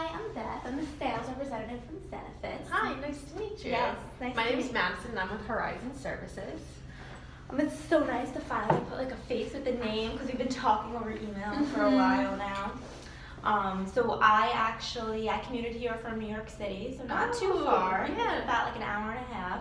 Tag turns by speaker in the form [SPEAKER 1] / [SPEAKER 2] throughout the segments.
[SPEAKER 1] Hi, I'm Beth. I'm the sales representative from Zenefits.
[SPEAKER 2] Hi, nice to meet you.
[SPEAKER 1] Yes, nice
[SPEAKER 2] My
[SPEAKER 1] to
[SPEAKER 2] name
[SPEAKER 1] meet
[SPEAKER 2] is
[SPEAKER 1] you.
[SPEAKER 2] Madison and I'm with Horizon Services.
[SPEAKER 1] It's so nice to finally put like a face with the name because we've been talking over email for a while now. So I commuted here from New York City, so not too far.
[SPEAKER 2] Yeah.
[SPEAKER 1] It's about like an hour and a half.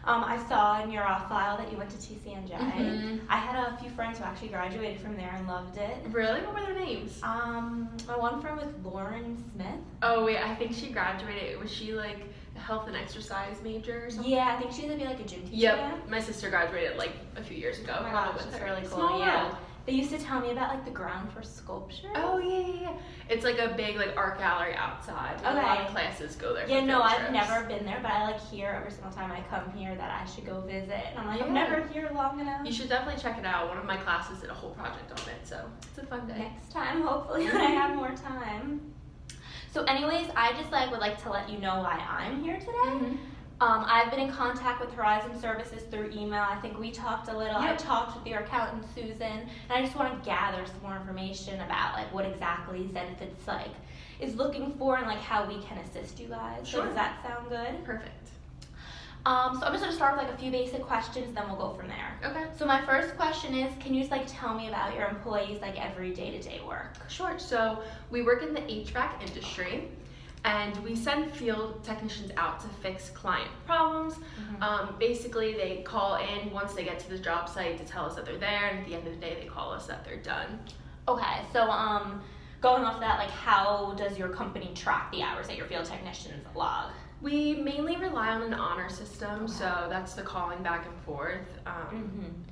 [SPEAKER 1] I saw in your file that you went to TCNJ. I had a few friends who actually graduated from there and loved it.
[SPEAKER 2] Really? What were their names?
[SPEAKER 1] My one friend was Lauren Smith.
[SPEAKER 2] Oh wait, I think she graduated. Was she like a health and exercise major or something?
[SPEAKER 1] Yeah, I think she's gonna be like a gym teacher.
[SPEAKER 2] Yep.
[SPEAKER 1] now.
[SPEAKER 2] My sister graduated like a few years ago.
[SPEAKER 1] Oh my
[SPEAKER 2] I
[SPEAKER 1] gosh,
[SPEAKER 2] went with
[SPEAKER 1] that's
[SPEAKER 2] her.
[SPEAKER 1] really cool.
[SPEAKER 2] Small
[SPEAKER 1] Yeah.
[SPEAKER 2] world.
[SPEAKER 1] They used to tell me about like the ground for sculpture.
[SPEAKER 2] Oh yeah. It's like a big like art gallery outside. A lot of
[SPEAKER 1] Okay.
[SPEAKER 2] classes go there.
[SPEAKER 1] Yeah,
[SPEAKER 2] for
[SPEAKER 1] no,
[SPEAKER 2] field
[SPEAKER 1] I've
[SPEAKER 2] trips.
[SPEAKER 1] never been there, but I like hear every single time I come here that I should go visit. And I'm like, I'm
[SPEAKER 2] Yeah.
[SPEAKER 1] never here long enough.
[SPEAKER 2] You should definitely check it out. One of my classes did a whole project on it, so it's a fun day.
[SPEAKER 1] Next time, hopefully, when I have more time. So, anyways, I just would like to let you know why I'm here today.
[SPEAKER 2] Mhm.
[SPEAKER 1] I've been in contact with Horizon Services through email. I think we talked a little. I
[SPEAKER 2] Yep.
[SPEAKER 1] talked with your accountant, Susan, and I just want to gather some more information about what exactly Zenefits is looking for and how we can assist you guys. So
[SPEAKER 2] Sure.
[SPEAKER 1] does that sound good?
[SPEAKER 2] Perfect.
[SPEAKER 1] So I'm just going to start with a few basic questions, then we'll go from there.
[SPEAKER 2] Okay.
[SPEAKER 1] So my first question is, can you just tell me about your employees every day-to-day work?
[SPEAKER 2] Sure. So we work in the HVAC industry, and we send field technicians out to fix client problems. Basically, they call in once they get to the job site to tell us that they're there, and at the end of the day, they call us that they're done.
[SPEAKER 1] Okay, so going off that, how does your company track the hours that your field technicians log?
[SPEAKER 2] We mainly rely on an honor system, so that's the calling back and forth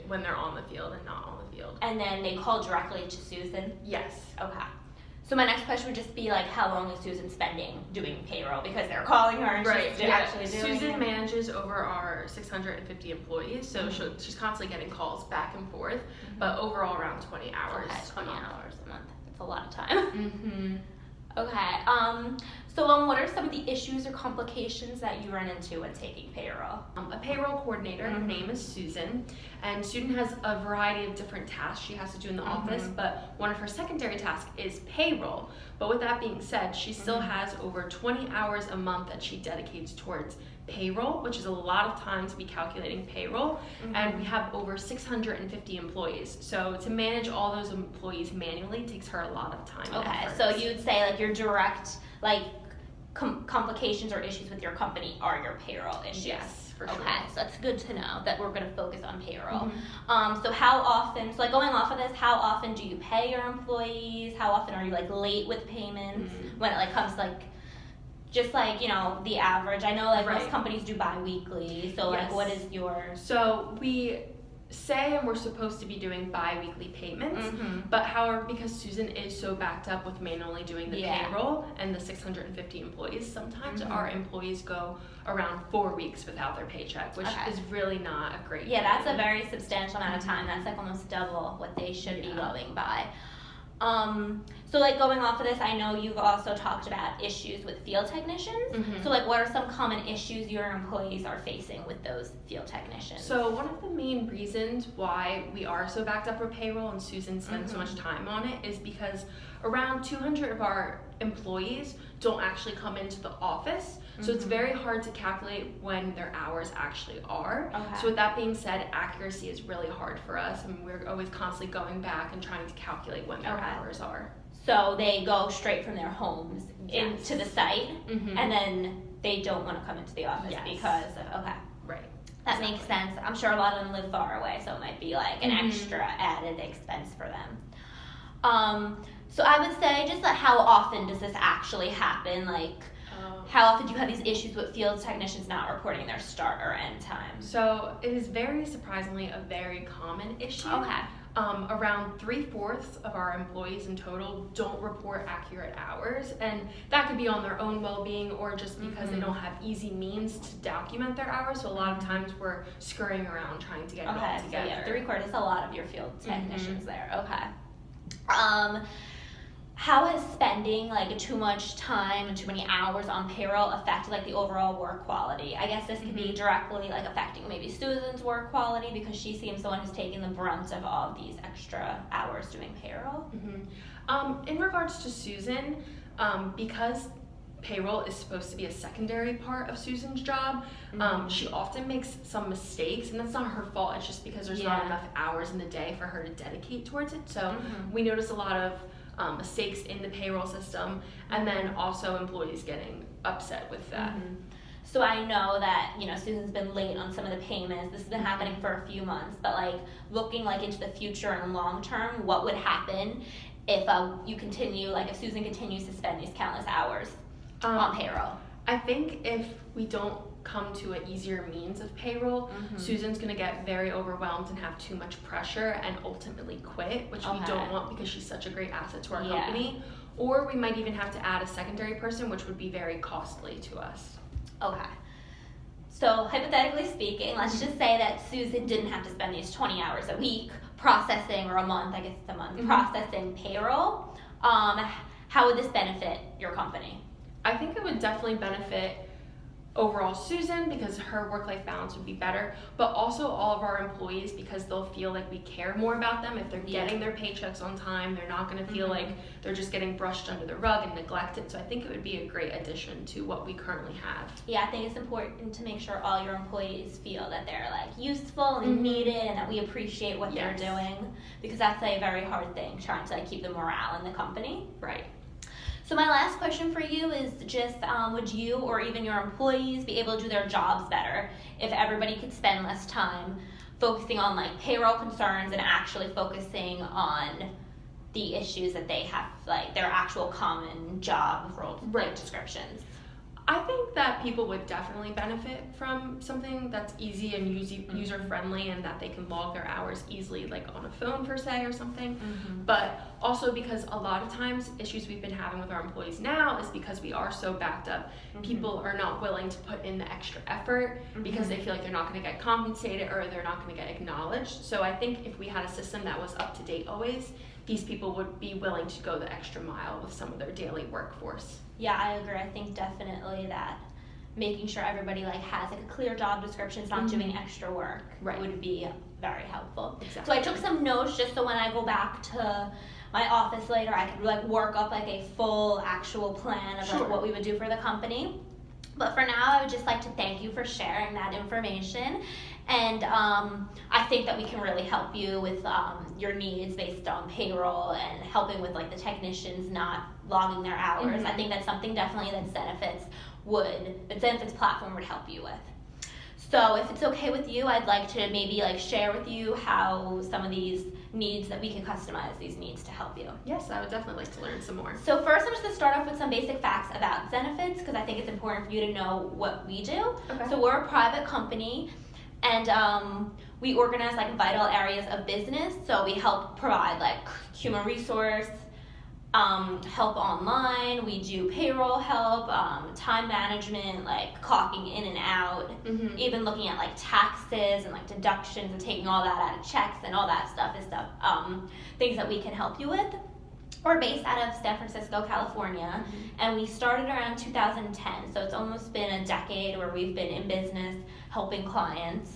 [SPEAKER 2] when they're on the field and not on the field.
[SPEAKER 1] And then they call directly to Susan?
[SPEAKER 2] Yes.
[SPEAKER 1] Okay. So my next question would just be how long is Susan spending doing payroll, because they're calling her and she's actually doing
[SPEAKER 2] Susan
[SPEAKER 1] it.
[SPEAKER 2] manages over our 650 employees, so she's constantly getting calls back and forth, but overall around 20 hours.
[SPEAKER 1] Okay, 20
[SPEAKER 2] a month.
[SPEAKER 1] hours a month. That's a lot of time.
[SPEAKER 2] Mhm.
[SPEAKER 1] Okay. So what are some of the issues or complications that you run into when taking payroll?
[SPEAKER 2] A payroll coordinator, her name is Susan, and Susan has a variety of different tasks she has to do in the office, but one of her secondary tasks is payroll. But with that being said, she still has over 20 hours a month that she dedicates towards payroll, which is a lot of time to be calculating payroll, and we have over 650 employees. So to manage all those employees manually takes her a lot of time. and
[SPEAKER 1] Okay,
[SPEAKER 2] effort.
[SPEAKER 1] so you'd say your direct complications or issues with your company are your payroll issues.
[SPEAKER 2] Yes, for sure.
[SPEAKER 1] Okay, so that's good to know that we're going to focus on payroll. So how often, going off of this, how often do you pay your employees? How often are you late with payments when it comes to just the average? I know most
[SPEAKER 2] Right.
[SPEAKER 1] companies do bi-weekly, so
[SPEAKER 2] Yes.
[SPEAKER 1] what is yours?
[SPEAKER 2] So we say and we're supposed to be doing bi-weekly payments, but however, because Susan is so backed up with manually doing the payroll and the 650 employees, sometimes our employees go around 4 weeks without their paycheck, which is really not a great
[SPEAKER 1] Yeah, that's a
[SPEAKER 2] thing.
[SPEAKER 1] very substantial amount of time. That's almost double what they should be going by. So going off of this, I know you've also talked about issues with field technicians. So what are some common issues your employees are facing with those field technicians?
[SPEAKER 2] So one of the main reasons why we are so backed up with payroll and Susan spends so much time on it is because around 200 of our employees don't actually come into the office. So it's very hard to calculate when their hours actually are. So with that being said, accuracy is really hard for us, and we're always constantly going back and trying to calculate when their hours are.
[SPEAKER 1] So they go straight from their homes into the site, and then they don't want to come into the office because of,
[SPEAKER 2] Right.
[SPEAKER 1] That makes sense. I'm sure a lot of them live far away, so it might be an extra added expense for them. So I would say just how often does this actually happen? How often do you have these issues with field technicians not reporting their start or end time?
[SPEAKER 2] So it is very surprisingly a very common issue.
[SPEAKER 1] Okay.
[SPEAKER 2] Around 3/4 of our employees in total don't report accurate hours, and that could be on their own well-being or just because they don't have easy means to document their hours. So a lot of times we're scurrying around trying to get it all
[SPEAKER 1] Okay, so
[SPEAKER 2] together.
[SPEAKER 1] yeah, 3/4 is a lot of your field technicians there. Okay. How has spending too much time and too many hours on payroll affected the overall work quality? I guess this could be directly affecting maybe Susan's work quality because she seems the one who's taking the brunt of all of these extra hours doing payroll.
[SPEAKER 2] In regards to Susan, because payroll is supposed to be a secondary part of Susan's job. She often makes some mistakes, and that's not her fault. It's just because there's not enough hours in the day for her to dedicate towards it. So we notice a lot of mistakes in the payroll system, and then also employees getting upset with that.
[SPEAKER 1] So I know that, you know, Susan's been late on some of the payments. This has been happening for a few months, but like looking like into the future and long term, what would happen if you continue, like if Susan continues to spend these countless hours on payroll?
[SPEAKER 2] I think if we don't come to an easier means of payroll, Susan's going to get very overwhelmed and have too much pressure and ultimately quit, which we don't want because she's such a great asset to our company. Or we might even have to add a secondary person, which would be very costly to us.
[SPEAKER 1] Okay. So hypothetically speaking, let's just say that Susan didn't have to spend these 20 hours a week processing, or a month, I guess it's a month, processing payroll. How would this benefit your company?
[SPEAKER 2] I think it would definitely benefit overall Susan because her work-life balance would be better, but also all of our employees because they'll feel like we care more about them. If they're getting their paychecks on time, they're not going to feel like they're just getting brushed under the rug and neglected. So I think it would be a great addition to what we currently have.
[SPEAKER 1] Yeah, I think it's important to make sure all your employees feel that they're like useful and needed, and that we appreciate what they're doing, because that's a very hard thing, trying to like keep the morale in the company.
[SPEAKER 2] Right.
[SPEAKER 1] So my last question for you is just, would you or even your employees be able to do their jobs better if everybody could spend less time focusing on like payroll concerns and actually focusing on the issues that they have, like their actual common job role descriptions?
[SPEAKER 2] I think that people would definitely benefit from something that's easy and user-friendly, and that they can log their hours easily, like on a phone per se or something. But also because a lot of times issues we've been having with our employees now is because we are so backed up. People are not willing to put in the extra effort because they feel like they're not going to get compensated or they're not going to get acknowledged. So I think if we had a system that was up to date always, these people would be willing to go the extra mile with some of their daily workforce.
[SPEAKER 1] Yeah, I agree. I think definitely that making sure everybody like has like a clear job description, is not doing extra work, would be very helpful.
[SPEAKER 2] Exactly.
[SPEAKER 1] So I took some notes just so when I go back to my office later, I could like work up like a full actual plan of like what we would do for the company. But for now, I would just like to thank you for sharing that information. And I think that we can really help you with your needs based on payroll and helping with like the technicians not logging their hours. I think that's something definitely that Zenefits platform would help you with. So if it's okay with you, I'd like to maybe like share with you how some of these needs that we can customize these needs to help you.
[SPEAKER 2] Yes, I would definitely like to learn some more.
[SPEAKER 1] So first, I'm just going to start off with some basic facts about Zenefits because I think it's important for you to know what we do. So we're a private company, and we organize like vital areas of business. So we help provide like human resource help online. We do payroll help, time management, like clocking in and out, even looking at like taxes and like deductions and taking all that out of checks and all that stuff is things that we can help you with. We're based out of San Francisco, California, and we started around 2010, so it's almost been a decade where we've been in business helping clients.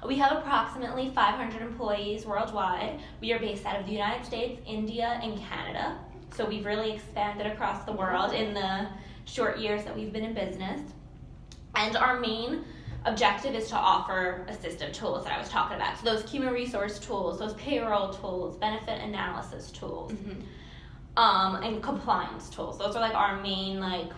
[SPEAKER 1] We have approximately 500 employees worldwide. We are based out of the United States, India, and Canada. So we've really expanded across the world in the short years that we've been in business. And our main objective is to offer assistive tools that I was talking about. So those human resource tools, those payroll tools, benefit analysis tools, and compliance tools. Those are like our main like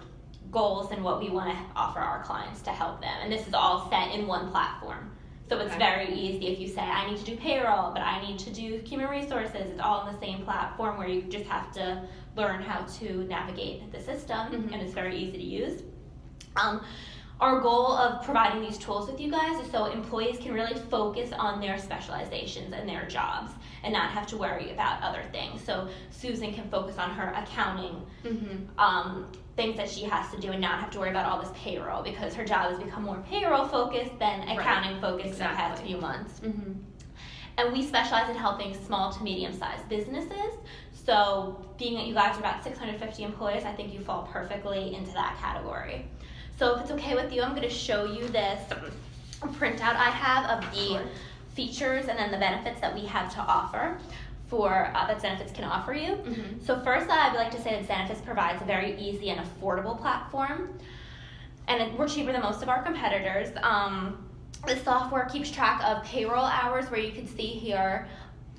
[SPEAKER 1] goals and what we want to offer our clients to help them. And this is all set in one platform. So it's very easy if you say, I need to do payroll, but I need to do human resources. It's all on the same platform where you just have to learn how to navigate the system, and it's very easy to use. Our goal of providing these tools with you guys is so employees can really focus on their specializations and their jobs and not have to worry about other things. So Susan can focus on her accounting, things that she has to do, and not have to worry about all this payroll because her job has become more payroll focused than accounting focused in the past few months. And we specialize in helping small to medium sized businesses. So being that you guys are about 650 employees, I think you fall perfectly into that category. So if it's okay with you, I'm going to show you this printout I have of the features and then the benefits that we have to offer. that Zenefits can offer you. So first, I'd like to say that Zenefits provides a very easy and affordable platform, and we're cheaper than most of our competitors. The software keeps track of payroll hours, where you can see here,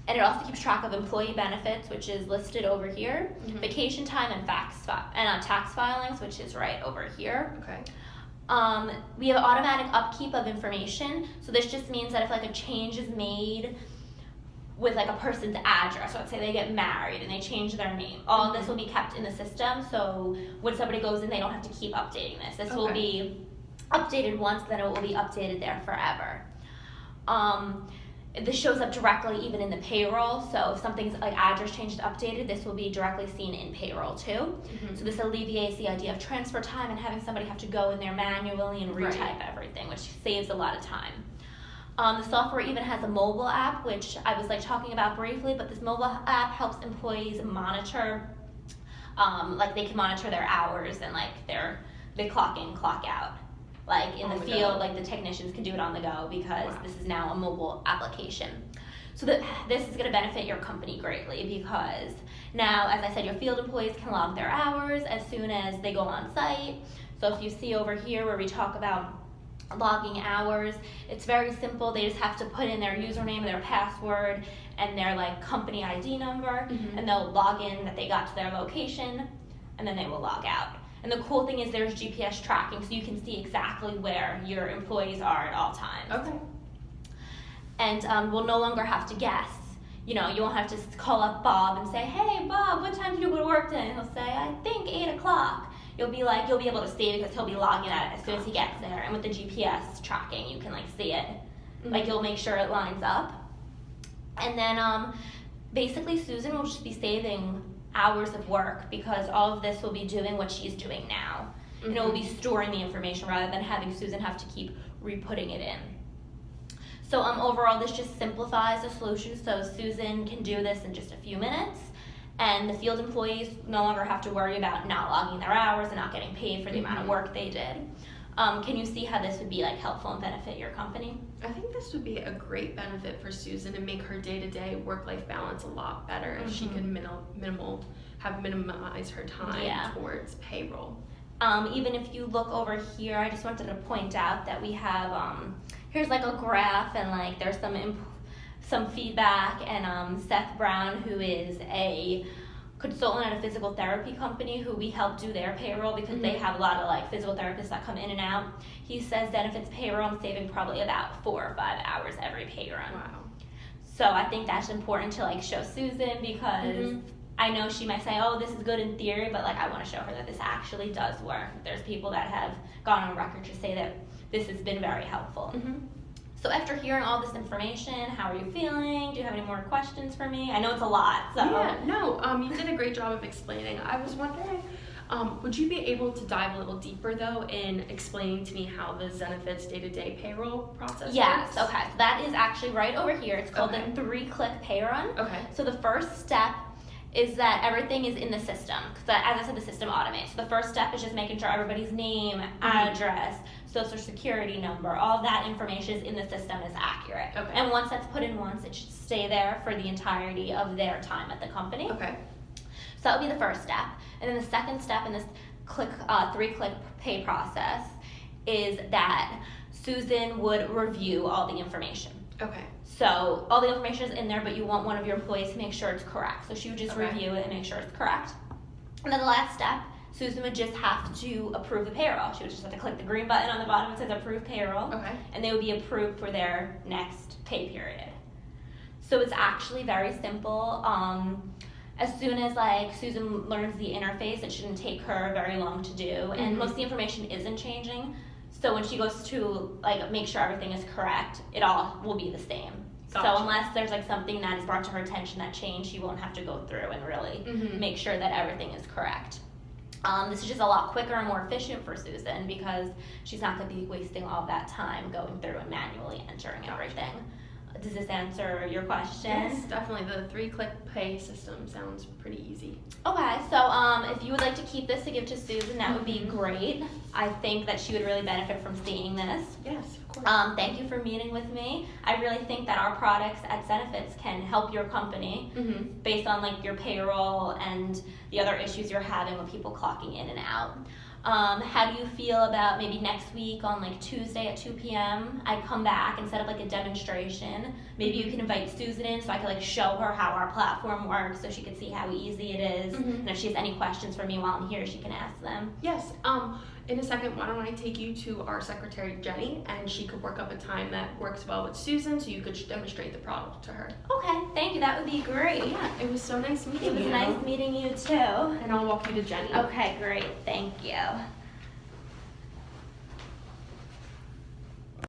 [SPEAKER 1] and it also keeps track of employee benefits, which is listed over here, vacation time, and tax filings, which is right over here.
[SPEAKER 2] Okay.
[SPEAKER 1] We have automatic upkeep of information, so this just means that if like a change is made with like a person's address, let's say they get married and they change their name, all of this will be kept in the system, so when somebody goes in, they don't have to keep updating this. This will be updated once, then it will be updated there forever. This shows up directly even in the payroll, so if something's like address changed updated, this will be directly seen in payroll too. So this alleviates the idea of transfer time and having somebody have to go in there manually and retype everything, which saves a lot of time. The software even has a mobile app, which I was like talking about briefly, but this mobile app helps employees monitor, like they can monitor their hours and like they clock in, clock out. Like in the field, like the technicians can do it on the go because this is now a mobile application. So this is going to benefit your company greatly because now, as I said, your field employees can log their hours as soon as they go on site. So if you see over here where we talk about logging hours, it's very simple. They just have to put in their username, their password, and their like company ID number, and they'll log in that they got to their location, and then they will log out. And the cool thing is there's GPS tracking, so you can see exactly where your employees are at all times.
[SPEAKER 2] Okay.
[SPEAKER 1] And we'll no longer have to guess. You know, you won't have to call up Bob and say, hey, Bob, what time do you go to work today? And he'll say, I think 8 o'clock. You'll be able to see it because he'll be logging at it as soon as he gets there. And with the GPS tracking, you can like see it. Like you'll make sure it lines up. And then basically Susan will just be saving hours of work because all of this will be doing what she's doing now. And it will be storing the information rather than having Susan have to keep re-putting it in. So overall, this just simplifies the solution so Susan can do this in just a few minutes, and the field employees no longer have to worry about not logging their hours and not getting paid for the amount of work they did. Can you see how this would be like helpful and benefit your company?
[SPEAKER 2] I think this would be a great benefit for Susan and make her day-to-day work-life balance a lot better if she could minimize her time towards payroll.
[SPEAKER 1] Even if you look over here, I just wanted to point out that we have here's like a graph, and like there's some feedback, and Seth Brown, who is a consultant at a physical therapy company who we help do their payroll because they have a lot of like physical therapists that come in and out. He says Zenefits payroll, I'm saving probably about 4 or 5 hours every pay run.
[SPEAKER 2] Wow.
[SPEAKER 1] So I think that's important to like show Susan because I know she might say, oh, this is good in theory, but like I want to show her that this actually does work. There's people that have gone on record to say that this has been very helpful. So after hearing all this information, how are you feeling? Do you have any more questions for me? I know it's a lot, so.
[SPEAKER 2] Yeah, no, you did a great job of explaining. I was wondering, would you be able to dive a little deeper, though, in explaining to me how the Zenefits day-to-day payroll process
[SPEAKER 1] Yes,
[SPEAKER 2] works?
[SPEAKER 1] okay. So that is actually right over here. It's called the 3-click pay run.
[SPEAKER 2] Okay.
[SPEAKER 1] So the first step is that everything is in the system. Because as I said, the system automates. So the first step is just making sure everybody's name, address, social security number, all that information is in the system is accurate.
[SPEAKER 2] Okay.
[SPEAKER 1] And once that's put in once, it should stay there for the entirety of their time at the company.
[SPEAKER 2] Okay.
[SPEAKER 1] So that would be the first step. And then the second step in this 3-click pay process is that Susan would review all the information.
[SPEAKER 2] Okay.
[SPEAKER 1] So all the information is in there, but you want one of your employees to make sure it's correct. So she would just review it and make sure it's correct. And then the last step, Susan would just have to approve the payroll. She would just have to click the green button on the bottom that says approve payroll.
[SPEAKER 2] Okay.
[SPEAKER 1] And they would be approved for their next pay period. So it's actually very simple. As soon as like Susan learns the interface, it shouldn't take her very long to do. And most of the information isn't changing. So when she goes to like make sure everything is correct, it all will be the same.
[SPEAKER 2] Gotcha.
[SPEAKER 1] So unless there's like something that is brought to her attention that changed, she won't have to go through and really make sure that everything is correct. This is just a lot quicker and more efficient for Susan because she's not going to be wasting all of that time going through and manually entering everything. Does this answer your question?
[SPEAKER 2] Yes, definitely. The 3-click pay system sounds pretty easy.
[SPEAKER 1] Okay, so If you would like to keep this to give to Susan, that would be great. I think that she would really benefit from seeing this.
[SPEAKER 2] Yes, of course.
[SPEAKER 1] Thank you for meeting with me. I really think that our products at Zenefits can help your company based on like your payroll and the other issues you're having with people clocking in and out. How do you feel about maybe next week on like Tuesday at 2 p.m. I come back and set up like a demonstration. Maybe you can invite Susan in so I can like show her how our platform works so she can see how easy it is. And if she has any questions for me while I'm here, she can ask them.
[SPEAKER 2] Yes. In a second, why don't I take you to our secretary, Jenny, and she could work up a time that works well with Susan so you could demonstrate the product to her.
[SPEAKER 1] Okay, thank you. That would be great.
[SPEAKER 2] Yeah, it was so nice meeting you.
[SPEAKER 1] It was nice meeting you too.
[SPEAKER 2] And I'll walk you to Jenny.
[SPEAKER 1] Okay, great. Thank you.